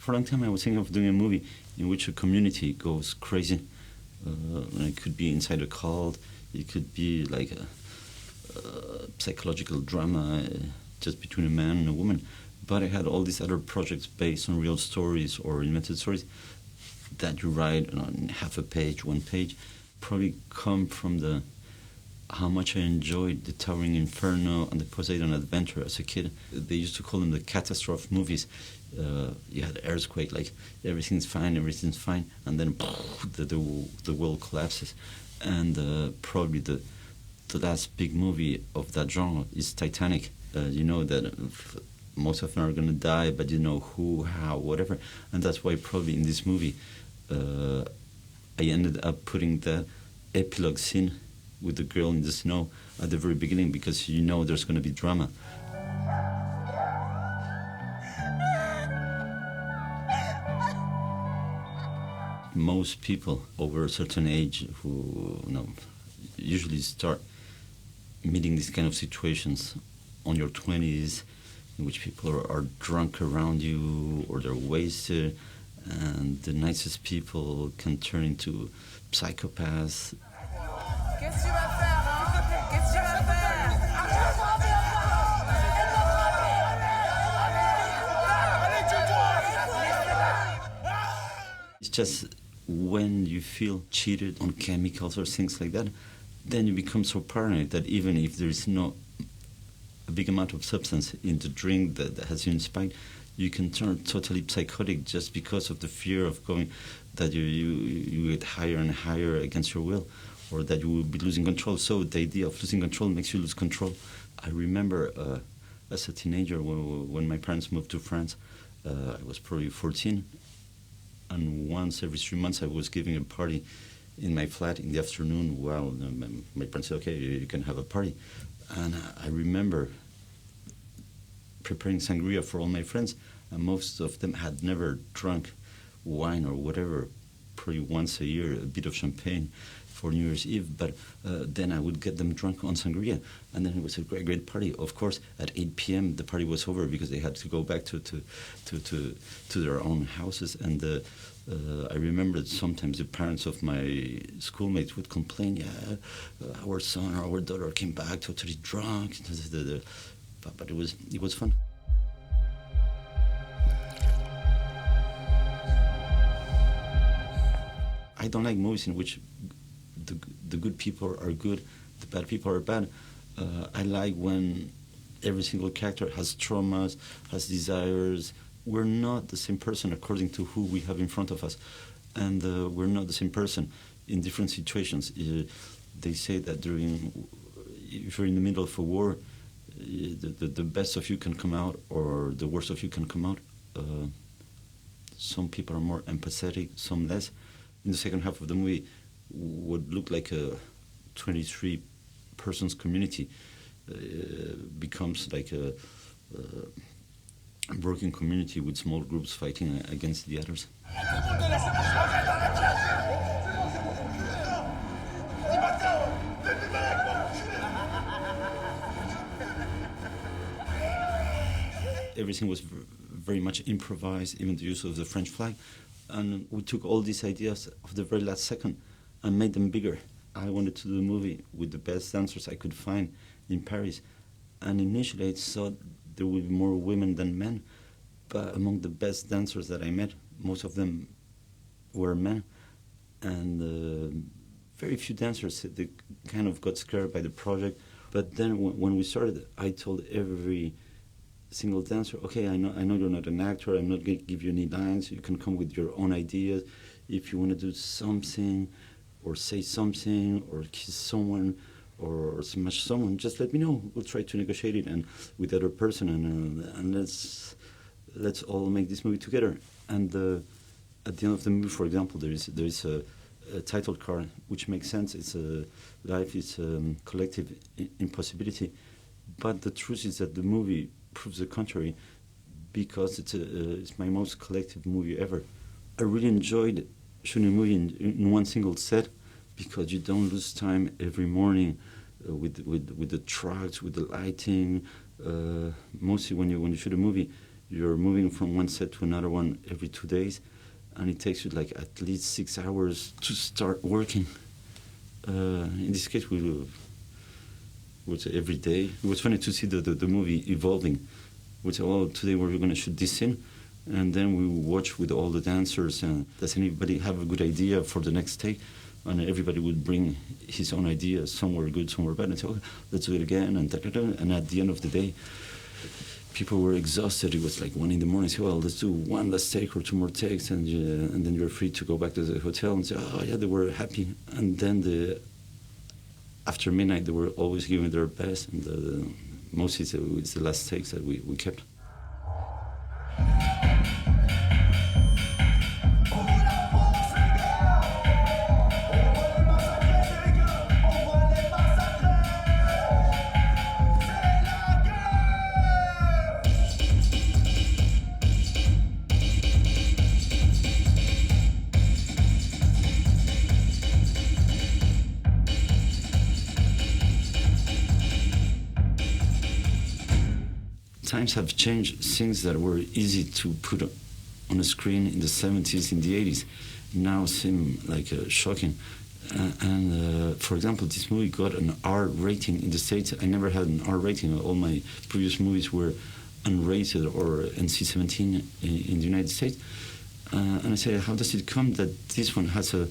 For a long time I was thinking of doing a movie in which a community goes crazy. It could be inside a cult, it could be like a psychological drama just between a man and a woman. But I had all these other projects based on real stories or invented stories that you write on half a page, 1 page, probably come from the how much I enjoyed the Towering Inferno and the Poseidon Adventure as a kid. They used to call them the catastrophe movies. You had earthquake, like everything's fine, and then the world collapses. And probably the last big movie of that genre is Titanic. You know that most of them are going to die, but you know who, how, whatever. And that's why probably in this movie I ended up putting the epilogue scene with the girl in the snow at the very beginning, because you know there's going to be drama. Most people over a certain age who usually start meeting these kind of situations on your 20s, in which people are drunk around you or they're wasted, and the nicest people can turn into psychopaths. Qu'est-ce que tu vas faire, hein? Qu'est-ce que tu vas faire? It's just when you feel cheated on chemicals or things like that, then you become so paranoid that even if there's not a big amount of substance in the drink that has you inspired, you can turn totally psychotic just because of the fear of going, that you get higher and higher against your will, or that you will be losing control. So the idea of losing control makes you lose control. I remember as a teenager when my parents moved to France, I was probably 14, and once every 3 months I was giving a party in my flat in the afternoon. Well, my parents said, okay, you can have a party. And I remember preparing sangria for all my friends, and most of them had never drunk wine or whatever, probably once a year, a bit of champagne for New Year's Eve, but then I would get them drunk on sangria, and then it was a great party. Of course, at 8 p.m. the party was over because they had to go back to their own houses, and I remember that sometimes the parents of my schoolmates would complain, our son or our daughter came back totally drunk, but it was fun. I don't like movies in which the good people are good, the bad people are bad. I like when every single character has traumas, has desires. We're not the same person according to who we have in front of us, and we're not the same person in different situations. They say that if you're in the middle of a war, the best of you can come out, or the worst of you can come out. Some people are more empathetic, some less. In the second half of the movie, what looked like a 23 persons community becomes like a broken community with small groups fighting against the others. Everything was very much improvised, even the use of the French flag. And we took all these ideas of the very last second and made them bigger. I wanted to do a movie with the best dancers I could find in Paris. And initially I thought there would be more women than men. But among the best dancers that I met, most of them were men. And very few dancers, they kind of got scared by the project. But then when we started, I told every single dancer, okay, I know you're not an actor, I'm not going to give you any lines, you can come with your own ideas. If you want to do something, or say something, or kiss someone, or smash someone, just let me know. We'll try to negotiate it and with the other person, and let's all make this movie together. And at the end of the movie, for example, there is a title card, which makes sense. It's life is collective impossibility. But the truth is that the movie proves the contrary, because it's my most collective movie ever. I really enjoyed shooting a movie in one single set, because you don't lose time every morning with the trucks, with the lighting. Mostly when you shoot a movie, you're moving from one set to another one every 2 days, and it takes you like at least 6 hours to start working. In this case, we would say every day. It was funny to see the movie evolving. We'd say, oh, today we're going to shoot this scene, and then we watch with all the dancers, and does anybody have a good idea for the next take? And everybody would bring his own ideas. Some were good, some were bad, and say, oh, let's do it again, and and at the end of the day, people were exhausted. It was like 1 a.m. Say, well, let's do one last take or 2 more takes, and then you're free to go back to the hotel and say, oh yeah, they were happy. And then after midnight, they were always giving their best, and mostly it's the last takes that we kept. Times have changed. Things that were easy to put on a screen in the 70s, in the 80s, now seem like shocking. For example, this movie got an R rating in the States. I never had an R rating. All my previous movies were unrated or NC-17 in the United States. And I say, how does it come that this one has a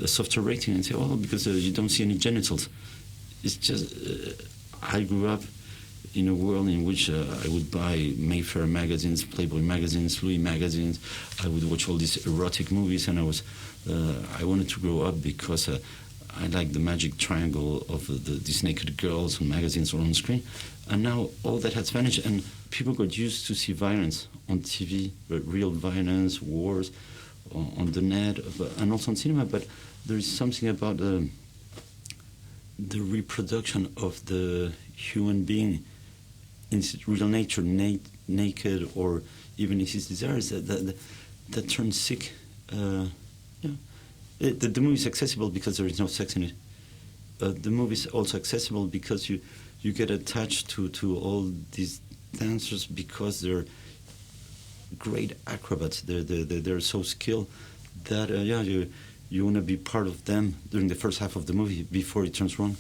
softer rating? And I say, oh, because you don't see any genitals. It's just, I grew up in a world in which I would buy Mayfair magazines, Playboy magazines, Louis magazines. I would watch all these erotic movies, and I wanted to grow up because I liked the magic triangle of these naked girls on magazines or on screen. And now all that has vanished, and people got used to see violence on TV, real violence, wars, on the net, and also on cinema. But there is something about the reproduction of the human being in his real nature, naked, or even in his desires, that turns sick. The movie is accessible because there is no sex in it. The movie is also accessible because you get attached to all these dancers because they're great acrobats. They're so skilled that you want to be part of them during the first half of the movie before it turns wrong.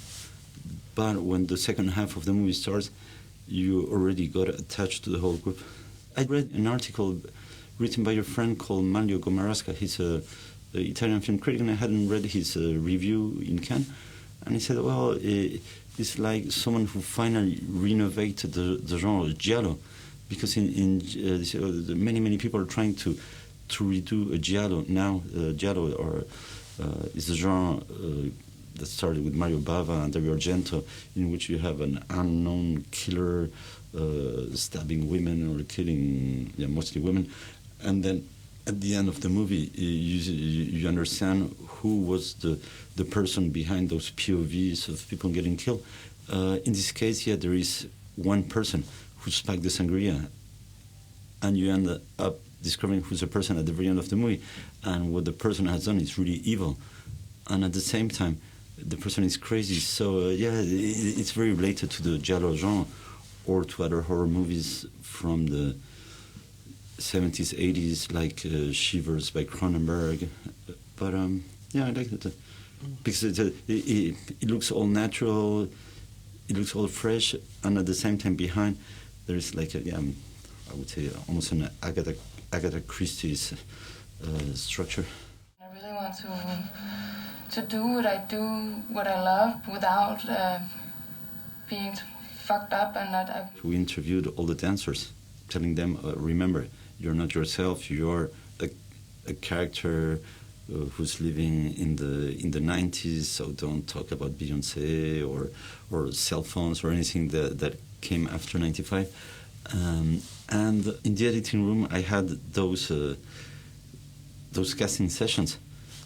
But when the second half of the movie starts, you already got attached to the whole group. I read an article written by your friend called Mario Gomarasca. He's an Italian film critic, and I hadn't read his review in Cannes. And he said, well, it's like someone who finally renovated the genre giallo, because many people are trying to redo a giallo now. Giallo is the genre that started with Mario Bava and Dario Argento, in which you have an unknown killer stabbing women or killing mostly women, and then at the end of the movie you understand who was the person behind those POVs of people getting killed. In this case, there is one person who spiked the sangria, and you end up discovering who's the person at the very end of the movie, and what the person has done is really evil, and at the same time the person is crazy. So it's very related to the giallo genre or to other horror movies from the 70s, 80s, like Shivers by Cronenberg. But I like it because it looks all natural, it looks all fresh, and at the same time behind there is like I would say almost an Agatha Christie's structure. I really want to do what I love without being fucked up. And we interviewed all the dancers, telling them, remember, you're not yourself, you're a character who's living in the 90s, so don't talk about Beyoncé or cell phones or anything that came after 95. And in the editing room, I had those casting sessions.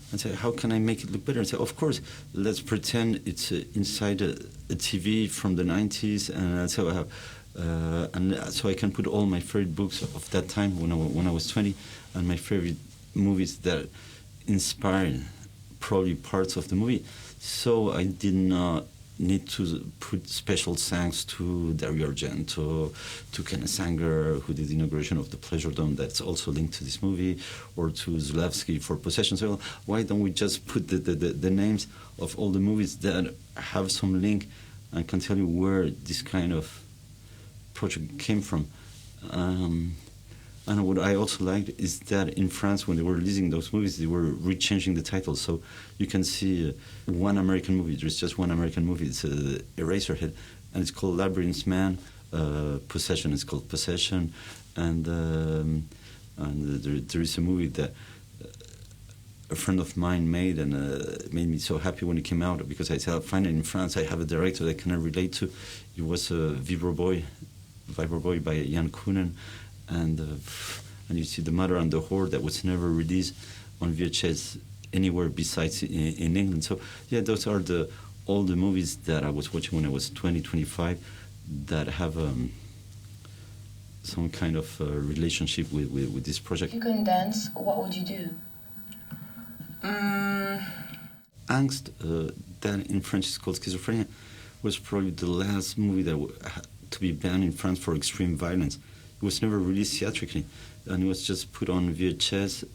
And say, how can I make it look better? And say, of course, let's pretend it's inside a TV from the 90s, and so I can put all my favorite books of that time when I was 20, and my favorite movies that inspired probably parts of the movie. So I did not need to put special thanks to Dario Argento, to Kenneth Sanger, who did the inauguration of the Pleasure Dome, that's also linked to this movie, or to Zulawski for Possession. So why don't we just put the names of all the movies that have some link and can tell you where this kind of project came from? And what I also liked is that in France, when they were releasing those movies, they were rechanging the titles. So you can see one American movie. There's just one American movie. It's Eraserhead, and it's called Labyrinth Man. Possession is called Possession, and there is a movie that a friend of mine made, and it made me so happy when it came out, because I said, finally in France I have a director that I can relate to. It was Viber Boy by Jan Koonen. And you see The Mother and the Whore, that was never released on VHS anywhere besides in England. So yeah, those are all the movies that I was watching when I was 20, 25 that have some kind of relationship with this project. If you couldn't dance, what would you do? Angst, that in French is called Schizophrenia, was probably the last movie that to be banned in France for extreme violence. It was never released theatrically, and it was just put on VHS.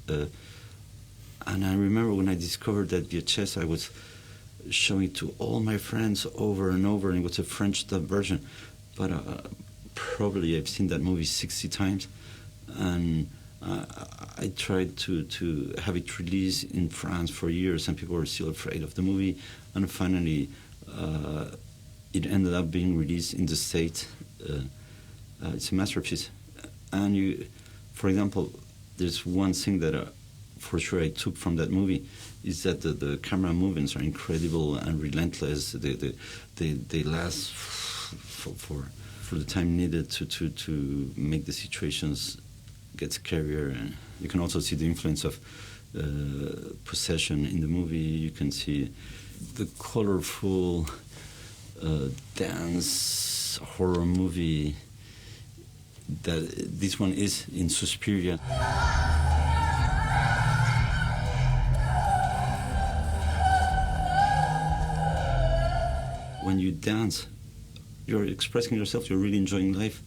And I remember when I discovered that VHS, I was showing it to all my friends over and over, and it was a French dub version. But probably I've seen that movie 60 times, and I tried to have it released in France for years, and people were still afraid of the movie. And finally, it ended up being released in the States. It's a masterpiece. And for example, there's one thing that for sure I took from that movie, is that the camera movements are incredible and relentless. They last for the time needed to make the situations get scarier. And you can also see the influence of Possession in the movie. You can see the colorful dance horror movie that this one is in Suspiria. When you dance, you're expressing yourself, you're really enjoying life.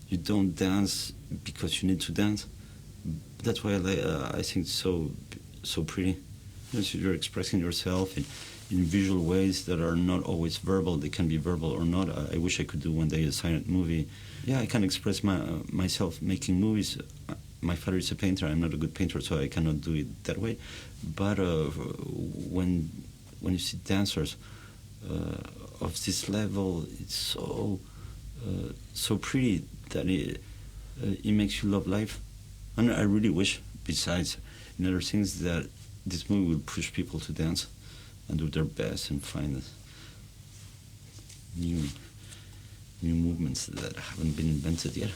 You don't dance because you need to dance. That's why I think it's so pretty. You're expressing yourself in visual ways that are not always verbal. They can be verbal or not. I wish I could do one day a silent movie. Yeah, I can express myself making movies. My father is a painter. I'm not a good painter, so I cannot do it that way. But when you see dancers of this level, it's so pretty that it makes you love life. And I really wish, besides in other things, that this movie will push people to dance and do their best and find new movements that haven't been invented yet.